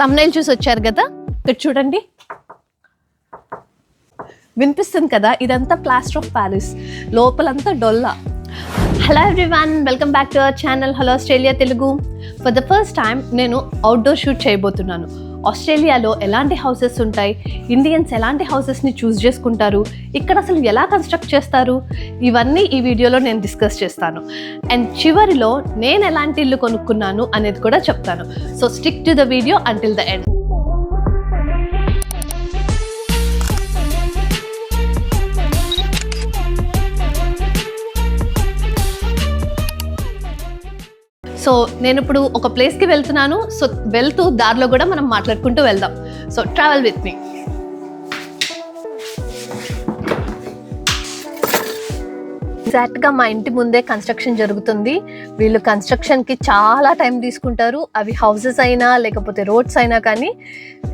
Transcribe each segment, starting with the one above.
Thumbnail చూసి వచ్చారు కదా, ఇక్కడ చూడండి వినిపిస్తుంది కదా, ఇదంతా ప్లాస్టర్ ఆఫ్ ప్యారిస్, లోపలంతా డొల్లా. Hello everyone, welcome back to our channel hello Australia Telugu. For the first time నేను అవుట్డోర్ షూట్ చేయబోతున్నాను. ఆస్ట్రేలియాలో ఎలాంటి హౌసెస్ ఉంటాయి, ఇండియన్స్ ఎలాంటి హౌసెస్ని చూస్ చేసుకుంటారు, ఇక్కడ అసలు ఎలా కన్స్ట్రక్ట్ చేస్తారు, ఇవన్నీ ఈ వీడియోలో నేను డిస్కస్ చేస్తాను. అండ్ చివరిలో నేను ఎలాంటి ఇల్లు కొనుక్కున్నాను అనేది కూడా చెప్తాను. So stick to the video until the end. So నేను ఇప్పుడు ఒక ప్లేస్కి వెళ్తున్నాను. సో వెళ్తూ దారిలో కూడా మనం మాట్లాడుకుంటూ వెళ్దాం. So travel with me. ఎగ్జాక్ట్గా మా ఇంటి ముందే కన్స్ట్రక్షన్ జరుగుతుంది. వీళ్ళు కన్స్ట్రక్షన్కి చాలా టైం తీసుకుంటారు. అవి హౌసెస్ అయినా లేకపోతే రోడ్స్ అయినా కానీ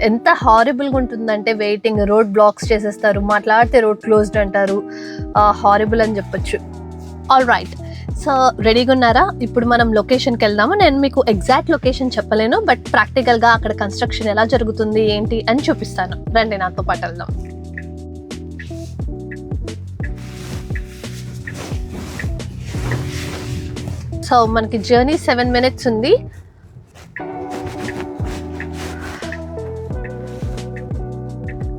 ఎంత హారిబుల్గా ఉంటుందంటే వెయిటింగ్, రోడ్ బ్లాక్స్ చేసేస్తారు, మాట్లాడితే రోడ్ క్లోజ్డ్ అంటారు. హారిబుల్ అని చెప్పొచ్చు. ఆల్ రైట్, సో రెడీగా ఉన్నారా? ఇప్పుడు మనం లొకేషన్కి వెళ్దాము. నేను మీకు ఎగ్జాక్ట్ లొకేషన్ చెప్పలేను, బట్ ప్రాక్టికల్గా అక్కడ కన్స్ట్రక్షన్ ఎలా జరుగుతుంది ఏంటి అని చూపిస్తాను. రండి నాతో పాటు వెళ్దాం. సో మనకి జర్నీ 7 minutes ఉంది.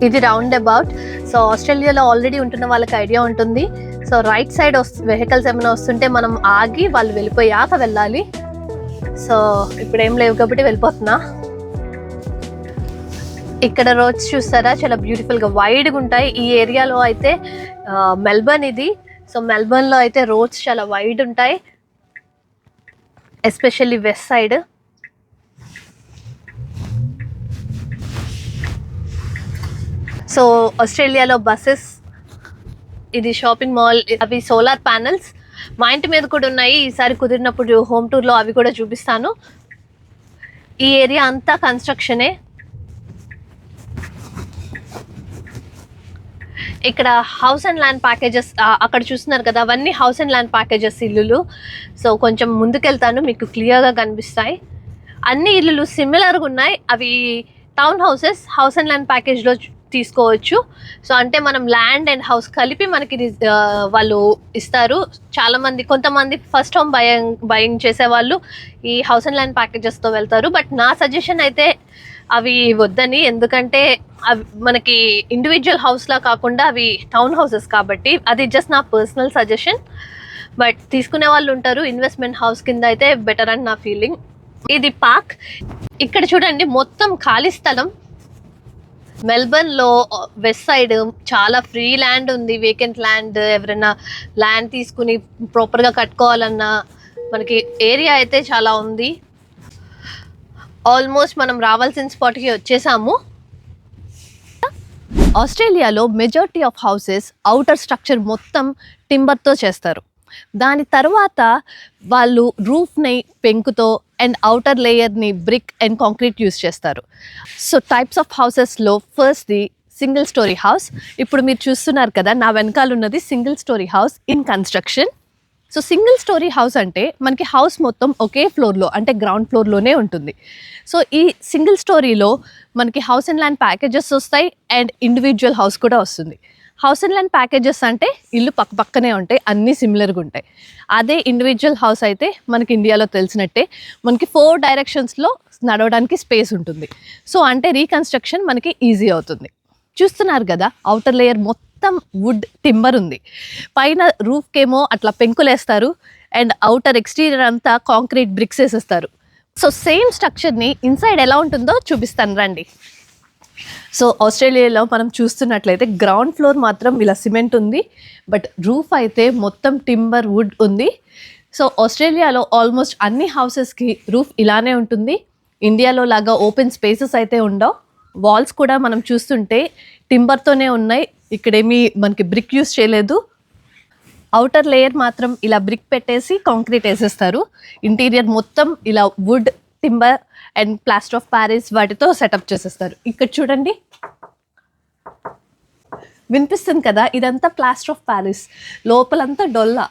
ఇది రౌండ్ అబౌట్. సో ఆస్ట్రేలియాలో ఆల్రెడీ ఉంటున్న వాళ్ళకి ఐడియా ఉంటుంది. సో రైట్ సైడ్ వెహికల్స్ ఏమైనా వస్తుంటే మనం ఆగి వాళ్ళు వెళ్ళిపోయాక వెళ్ళాలి. సో ఇప్పుడు ఏం లేవు కాబట్టి వెళ్ళిపోతున్నా. ఇక్కడ రోడ్స్ చూస్తారా, చాలా బ్యూటిఫుల్గా వైడ్గా ఉంటాయి. ఈ ఏరియాలో అయితే మెల్బర్న్ ఇది. సో మెల్బర్న్లో అయితే రోడ్స్ చాలా వైడ్ ఉంటాయి, ఎస్పెషల్లీ వెస్ట్ సైడ్. సో ఆస్ట్రేలియాలో బస్సెస్, ఇది షాపింగ్ మాల్, అవి సోలార్ ప్యానెల్స్ మా ఇంటి మీద కూడా ఉన్నాయి. ఈసారి కుదిరినప్పుడు హోమ్ టూర్లో అవి కూడా చూపిస్తాను. ఈ ఏరియా అంతా కన్స్ట్రక్షనే. ఇక్కడ హౌస్ అండ్ ల్యాండ్ ప్యాకేజెస్ అక్కడ చూస్తున్నారు కదా, అవన్నీ హౌస్ అండ్ ల్యాండ్ ప్యాకేజెస్ ఇల్లులు. సో కొంచెం ముందుకెళ్తాను, మీకు క్లియర్గా కనిపిస్తాయి. అన్ని ఇల్లులు సిమిలర్గా ఉన్నాయి. అవి town houses, house and land ప్యాకేజ్లో తీసుకోవచ్చు. సో అంటే మనం ల్యాండ్ అండ్ హౌస్ కలిపి మనకి వాళ్ళు ఇస్తారు. చాలామంది, కొంతమంది ఫస్ట్ హోమ్ బయింగ్ చేసేవాళ్ళు ఈ హౌస్ అండ్ ల్యాండ్ ప్యాకేజెస్తో వెళ్తారు. బట్ నా సజెషన్ అయితే అవి వద్దని, ఎందుకంటే అవి మనకి ఇండివిజువల్ హౌస్లా కాకుండా అవి టౌన్ హౌసెస్ కాబట్టి. అది జస్ట్ నా పర్సనల్ సజెషన్, బట్ తీసుకునే వాళ్ళు ఉంటారు. ఇన్వెస్ట్మెంట్ హౌస్ కింద అయితే బెటర్ అని నా ఫీలింగ్. ఇది పార్క్. ఇక్కడ చూడండి మొత్తం ఖాళీ స్థలం. మెల్బర్న్లో వెస్ట్ సైడ్ చాలా ఫ్రీ ల్యాండ్ ఉంది, వేకెంట్ ల్యాండ్. ఎవరైనా ల్యాండ్ తీసుకుని ప్రాపర్గా కట్టుకోవాలన్నా మనకి ఏరియా అయితే చాలా ఉంది. ఆల్మోస్ట్ మనం రావాల్సిన స్పాట్కి వచ్చేసాము. ఆస్ట్రేలియాలో majority of houses outer structure మొత్తం టింబర్తో చేస్తారు. దాని తర్వాత వాళ్ళు రూఫ్ని పెంకుతో అండ్ అవుటర్ లేయర్ని బ్రిక్ అండ్ కాంక్రీట్ యూస్ చేస్తారు. సో టైప్స్ ఆఫ్ హౌసెస్లో ఫస్ట్ది సింగిల్ స్టోరీ హౌస్. ఇప్పుడు మీరు చూస్తున్నారు కదా, నా వెనకాల ఉన్నది single story house in construction. So single story house అంటే మనకి హౌస్ మొత్తం ఒకే ఫ్లోర్లో, అంటే గ్రౌండ్ ఫ్లోర్లోనే ఉంటుంది. సో ఈ సింగిల్ స్టోరీలో మనకి హౌస్ అండ్ ల్యాండ్ ప్యాకేజెస్ వస్తాయి అండ్ ఇండివిజువల్ హౌస్ కూడా వస్తుంది. హౌస్ అండ్ ల్యాండ్ ప్యాకేజెస్ అంటే ఇల్లు పక్కనే ఉంటాయి, అన్నీ సిమిలర్గా ఉంటాయి. అదే ఇండివిజువల్ హౌస్ అయితే మనకి ఇండియాలో తెలిసినట్టే మనకి 4 డైరెక్షన్స్లో నడవడానికి స్పేస్ ఉంటుంది. సో అంటే రీకన్స్ట్రక్షన్ మనకి ఈజీ అవుతుంది. చూస్తున్నారు కదా, అవుటర్ లేయర్ మొత్తం వుడ్ టింబర్ ఉంది. పైన రూఫ్కేమో అట్లా పెంకులేస్తారు అండ్ అవుటర్ ఎక్స్టీరియర్ అంతా కాంక్రీట్ బ్రిక్స్ వేసేస్తారు. సో సేమ్ స్ట్రక్చర్ని ఇన్సైడ్ ఎలా ఉంటుందో చూపిస్తాను రండి. సో ఆస్ట్రేలియాలో మనం చూస్తున్నట్లయితే గ్రౌండ్ ఫ్లోర్ మాత్రం ఇలా సిమెంట్ ఉంది, బట్ రూఫ్ అయితే మొత్తం టింబర్ వుడ్ ఉంది. సో ఆస్ట్రేలియాలో ఆల్మోస్ట్ అన్ని హౌసెస్కి రూఫ్ ఇలానే ఉంటుంది. ఇండియాలో లాగా ఓపెన్ స్పేసెస్ అయితే ఉండవు. వాల్స్ కూడా మనం చూస్తుంటే టింబర్తోనే ఉన్నాయి, ఇక్కడేమీ మనకి బ్రిక్ యూస్ చేయలేదు. అవుటర్ లేయర్ మాత్రం ఇలా బ్రిక్ పెట్టేసి కాంక్రీట్ వేసేస్తారు. ఇంటీరియర్ మొత్తం ఇలా wood, timber and plaster of Paris వాటితో సెటప్ చేసేస్తారు. ఇక్కడ చూడండి వినిపిస్తుంది కదా, ఇదంతా ప్లాస్టర్ ఆఫ్ ప్యారిస్, లోపలంతా డొల్లా.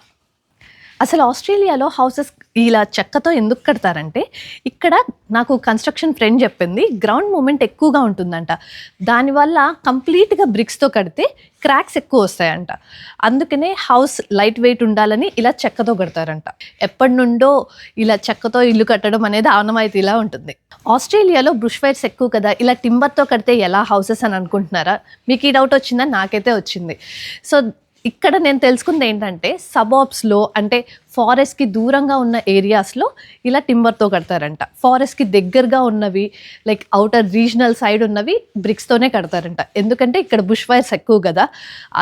అసలు ఆస్ట్రేలియాలో హౌసెస్ ఇలా చెక్కతో ఎందుకు కడతారంటే, ఇక్కడ నాకు కన్స్ట్రక్షన్ ఫ్రెండ్ చెప్పింది గ్రౌండ్ మూమెంట్ ఎక్కువగా ఉంటుందంట. దానివల్ల కంప్లీట్గా బ్రిక్స్తో కడితే క్రాక్స్ ఎక్కువ వస్తాయంట. అందుకనే హౌస్ లైట్ వెయిట్ ఉండాలని ఇలా చెక్కతో కడతారంట. ఎప్పటి నుండో ఇలా చెక్కతో ఇల్లు కట్టడం అనేది ఆనవాయితీలా ఉంటుంది. ఆస్ట్రేలియాలో బుష్ ఫైర్స్ ఎక్కువ కదా, ఇలా టింబర్తో కడితే ఎలా హౌసెస్ అని అనుకుంటున్నారా? మీకు ఈ డౌట్ వచ్చిందా? నాకైతే వచ్చింది. సో ఇక్కడ నేను తెలుసుకుంది ఏంటంటే, సబర్బ్స్లో అంటే ఫారెస్ట్కి దూరంగా ఉన్న ఏరియాస్లో ఇలా టింబర్తో కడతారంట. ఫారెస్ట్కి దగ్గరగా ఉన్నవి లైక్ అవుటర్ రీజనల్ సైడ్ ఉన్నవి బ్రిక్స్తోనే కడతారంట. ఎందుకంటే ఇక్కడ బుష్ ఫైర్స్ ఎక్కువ కదా,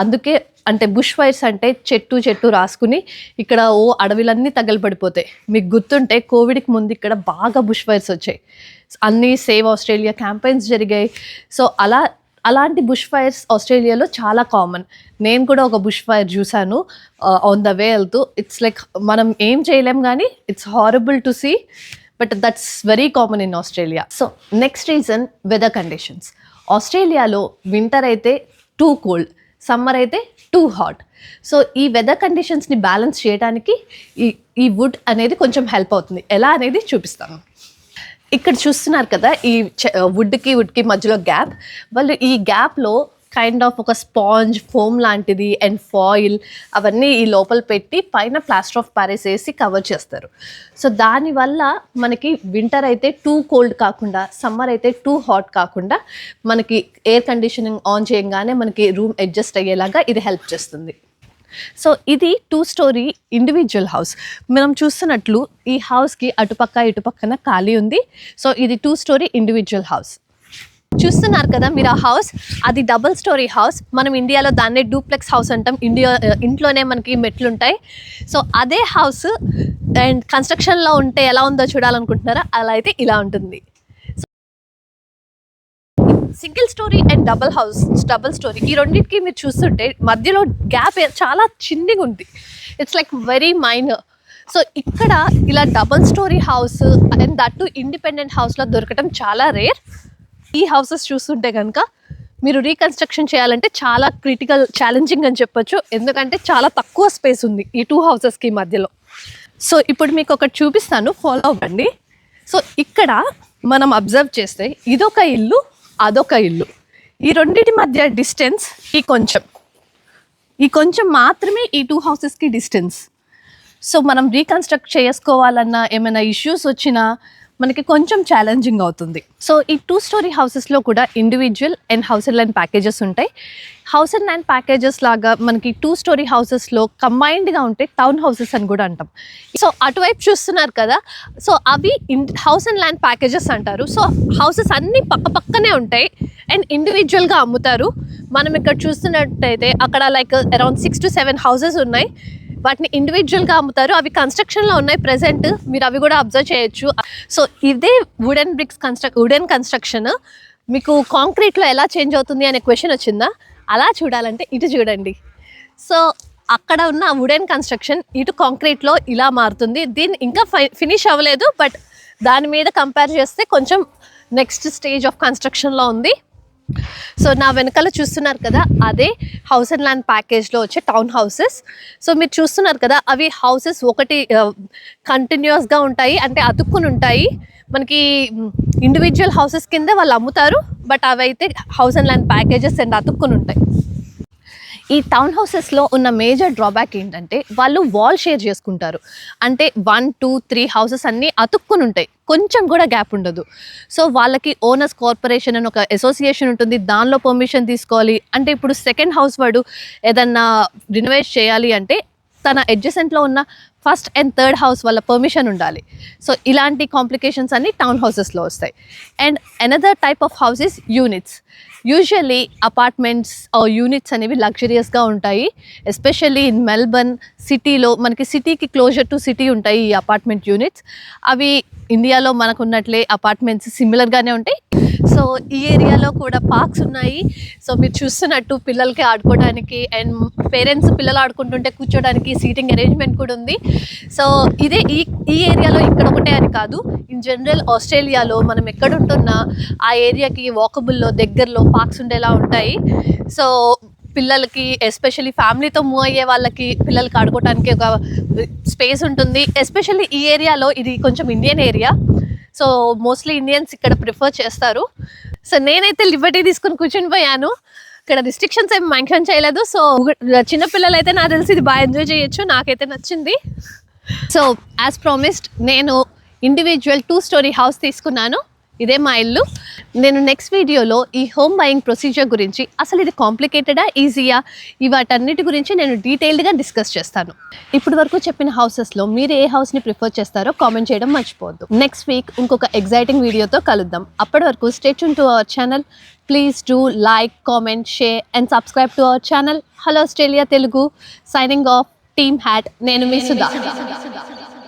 అందుకే. అంటే బుష్ ఫైర్స్ అంటే చెట్టు రాసుకుని ఇక్కడ అడవిలన్నీ తగలబడిపోతాయి. మీకు గుర్తుంటే కోవిడ్కి ముందు ఇక్కడ బాగా బుష్ ఫైర్స్ వచ్చాయి, అన్నీ సేవ్ ఆస్ట్రేలియా క్యాంపెయిన్స్ జరిగాయి. సో అలాంటి బుష్ ఫైర్స్ ఆస్ట్రేలియాలో చాలా కామన్. నేను కూడా ఒక బుష్ ఫైర్ చూశాను ఆన్ ద వే వెళ్తూ. ఇట్స్ లైక్ మనం ఏం చేయలేం కానీ it's horrible to see, but that's very common in Australia. So next reason weather conditions. ఆస్ట్రేలియాలో వింటర్ అయితే టూ కోల్డ్, సమ్మర్ అయితే టూ హాట్. సో ఈ వెదర్ కండిషన్స్ని బ్యాలెన్స్ చేయడానికి ఈ వుడ్ అనేది కొంచెం హెల్ప్ అవుతుంది. ఎలా అనేది చూపిస్తాను. ఇక్కడ చూస్తున్నారు కదా, ఈ వుడ్కి మధ్యలో గ్యాప్. వాళ్ళు ఈ గ్యాప్లో కైండ్ ఆఫ్ ఒక స్పాంజ్ ఫోమ్ లాంటిది అండ్ ఫాయిల్ అవన్నీ ఈ లోపల పెట్టి పైన ప్లాస్టర్ ఆఫ్ ప్యారిస్ వేసి కవర్ చేస్తారు. సో దానివల్ల మనకి వింటర్ అయితే టూ కోల్డ్ కాకుండా, సమ్మర్ అయితే టూ హాట్ కాకుండా మనకి ఎయిర్ కండిషనింగ్ ఆన్ చేయగానే మనకి రూమ్ అడ్జస్ట్ అయ్యేలాగా ఇది హెల్ప్ చేస్తుంది. సో ఇది 2 స్టోరీ ఇండివిజువల్ హౌస్. మనం చూస్తున్నట్లు ఈ హౌస్కి ఇటుపక్కన ఖాళీ ఉంది. సో ఇది 2 స్టోరీ ఇండివిజువల్ హౌస్. చూస్తున్నారు కదా మీరు ఆ హౌస్, అది డబుల్ స్టోరీ హౌస్. మనం ఇండియాలో దాన్నే డూప్లెక్స్ హౌస్ అంటాం. ఇంట్లోనే మనకి మెట్లు ఉంటాయి. సో అదే హౌస్ అండ్ కన్స్ట్రక్షన్లో ఉంటే ఎలా ఉందో చూడాలనుకుంటున్నారా? అలా అయితే ఇలా ఉంటుంది. Single storey and double storey ఈ రెండింటికి మీరు చూస్తుంటే మధ్యలో గ్యాప్ చాలా చిన్నగా ఉంది. It's like very minor. So ఇక్కడ ఇలా double storey house and that independent హౌస్లో దొరకటం చాలా రేర్. ఈ హౌసెస్ చూస్తుంటే కనుక మీరు రీకన్స్ట్రక్షన్ చేయాలంటే చాలా క్రిటికల్, ఛాలెంజింగ్ అని చెప్పొచ్చు. ఎందుకంటే చాలా తక్కువ స్పేస్ ఉంది ఈ 2 హౌసెస్కి మధ్యలో. సో ఇప్పుడు మీకు ఒకటి చూపిస్తాను, ఫాలో అవ్వండి. సో ఇక్కడ మనం అబ్జర్వ్ చేస్తే ఇదొక ఇల్లు, అదొక ఇల్లు. ఈ రెండింటి మధ్య డిస్టెన్స్ ఈ కొంచెం మాత్రమే ఈ 2 హౌసెస్కి డిస్టెన్స్. సో మనం రీకన్స్ట్రక్ట్ చేసుకోవాలన్నా ఏమైనా ఇష్యూస్ వచ్చినా మనకి కొంచెం ఛాలెంజింగ్ అవుతుంది. సో ఈ 2 స్టోరీ హౌసెస్లో కూడా individual and house and land packages ఉంటాయి. హౌస్ అండ్ ల్యాండ్ ప్యాకేజెస్ లాగా మనకి 2 స్టోరీ హౌసెస్లో కంబైన్డ్గా ఉంటే టౌన్ హౌసెస్ అని కూడా అంటాం. సో అటువైపు చూస్తున్నారు కదా, సో అవి హౌస్ అండ్ ల్యాండ్ ప్యాకేజెస్ అంటారు. సో హౌసెస్ అన్నీ పక్కనే ఉంటాయి అండ్ ఇండివిజువల్గా అమ్ముతారు. మనం ఇక్కడ చూస్తున్నట్టయితే అక్కడ లైక్ అరౌండ్ 6 to 7 హౌసెస్ ఉన్నాయి. వాటిని ఇండివిజువల్గా అమ్ముతారు. అవి కన్స్ట్రక్షన్లో ఉన్నాయి ప్రెజెంట్, మీరు అవి కూడా అబ్జర్వ్ చేయొచ్చు. సో ఇదే వుడెన్ కన్స్ట్రక్షన్ మీకు కాంక్రీట్లో ఎలా చేంజ్ అవుతుంది అనే క్వశ్చన్ వచ్చిందా? అలా చూడాలంటే ఇటు చూడండి. సో అక్కడ ఉన్న వుడెన్ కన్స్ట్రక్షన్ ఇటు కాంక్రీట్లో ఇలా మారుతుంది. దీన్ని ఇంకా ఫినిష్ అవ్వలేదు, బట్ దాని మీద కంపేర్ చేస్తే కొంచెం నెక్స్ట్ స్టేజ్ ఆఫ్ కన్స్ట్రక్షన్లో ఉంది. సో నా వెనకాల చూస్తున్నారు కదా, అదే హౌస్ అండ్ ల్యాండ్ ప్యాకేజ్లో వచ్చే టౌన్ హౌసెస్. సో మీరు చూస్తున్నారు కదా, అవి హౌసెస్ ఒకటి కంటిన్యూస్గా ఉంటాయి, అంటే అతుక్కుని ఉంటాయి. మనకి ఇండివిజువల్ హౌసెస్ కింద వాళ్ళు అమ్ముతారు, బట్ అవి అయితే house and land packages and అతుక్కుని ఉంటాయి. ఈ టౌన్ హౌసెస్లో ఉన్న మేజర్ డ్రాబ్యాక్ ఏంటంటే వాళ్ళు వాల్ షేర్ చేసుకుంటారు. అంటే 1, 2, 3 హౌసెస్ అన్నీ అతుక్కుని ఉంటాయి, కొంచెం కూడా గ్యాప్ ఉండదు. సో వాళ్ళకి ఓనర్స్ కార్పొరేషన్ అని ఒక అసోసియేషన్ ఉంటుంది, దానిలో పర్మిషన్ తీసుకోవాలి. అంటే ఇప్పుడు సెకండ్ హౌస్ వాడు ఏదన్నా రినోవేట్ చేయాలి అంటే తన అడ్జసెంట్లో ఉన్న ఫస్ట్ అండ్ థర్డ్ హౌస్ వాళ్ళ పర్మిషన్ ఉండాలి. సో ఇలాంటి కాంప్లికేషన్స్ అన్నీ టౌన్ హౌసెస్లో వస్తాయి. And another type of house is units. Usually apartments units అనేవి లగ్జరియస్గా ఉంటాయి, ఎస్పెషల్లీ ఇన్ మెల్బర్న్ సిటీలో. మనకి సిటీకి క్లోజర్ టు సిటీ ఉంటాయి ఈ అపార్ట్మెంట్ యూనిట్స్. అవి ఇండియాలో మనకు ఉన్నట్లే అపార్ట్మెంట్స్ సిమిలర్గానే ఉంటాయి. సో ఈ ఏరియాలో కూడా పార్క్స్ ఉన్నాయి. సో మీరు చూస్తున్నట్టు పిల్లలకి ఆడుకోవడానికి అండ్ పేరెంట్స్ పిల్లలు ఆడుకుంటుంటే కూర్చోడానికి సీటింగ్ అరేంజ్మెంట్ కూడా ఉంది. సో ఇదే ఈ ఏరియాలో ఇక్కడ ఒకటే అని కాదు, ఇన్ జనరల్ ఆస్ట్రేలియాలో మనం ఎక్కడుంటున్నా ఆ ఏరియాకి వాకబుల్లో దగ్గరలో పార్క్స్ ఉండేలా ఉంటాయి. సో పిల్లలకి ఎస్పెషల్లీ ఫ్యామిలీతో మూవ్ అయ్యే వాళ్ళకి పిల్లలకి ఆడుకోవడానికి ఒక స్పేస్ ఉంటుంది. ఎస్పెషల్లీ ఈ ఏరియాలో ఇది కొంచెం Indian area, so mostly Indians ఇక్కడ ప్రిఫర్ చేస్తారు. సో నేనైతే లిబర్టీ తీసుకుని కూర్చొని పోయాను. ఇక్కడ రిస్ట్రిక్షన్స్ ఏమి మెన్షన్ చేయలేదు. సో చిన్నపిల్లలు అయితే నాకు తెలిసి ఇది బాగా ఎంజాయ్ చేయొచ్చు. నాకైతే నచ్చింది. సో యాజ్ ప్రామిస్డ్ నేను ఇండివిజువల్ 2 స్టోరీ హౌస్ తీసుకున్నాను. ఇదే మా ఇల్లు. నేను నెక్స్ట్ వీడియోలో ఈ హోమ్ బయింగ్ ప్రొసీజర్ గురించి, అసలు ఇది కాంప్లికేటెడా ఈజీయా, వాటన్నిటి గురించి నేను డీటెయిల్డ్గా డిస్కస్ చేస్తాను. ఇప్పుడు వరకు చెప్పిన హౌసెస్లో మీరు ఏ హౌస్ని ప్రిఫర్ చేస్తారో కామెంట్ చేయడం మర్చిపోవద్దు. నెక్స్ట్ వీక్ ఇంకొక ఎగ్జైటింగ్ వీడియోతో కలుద్దాం. అప్పటి వరకు stay tune to our channel. Please do like, comment, share and subscribe to our channel. Hello Australia Telugu. Signing off. Team Hat. Nenu mi Sudha.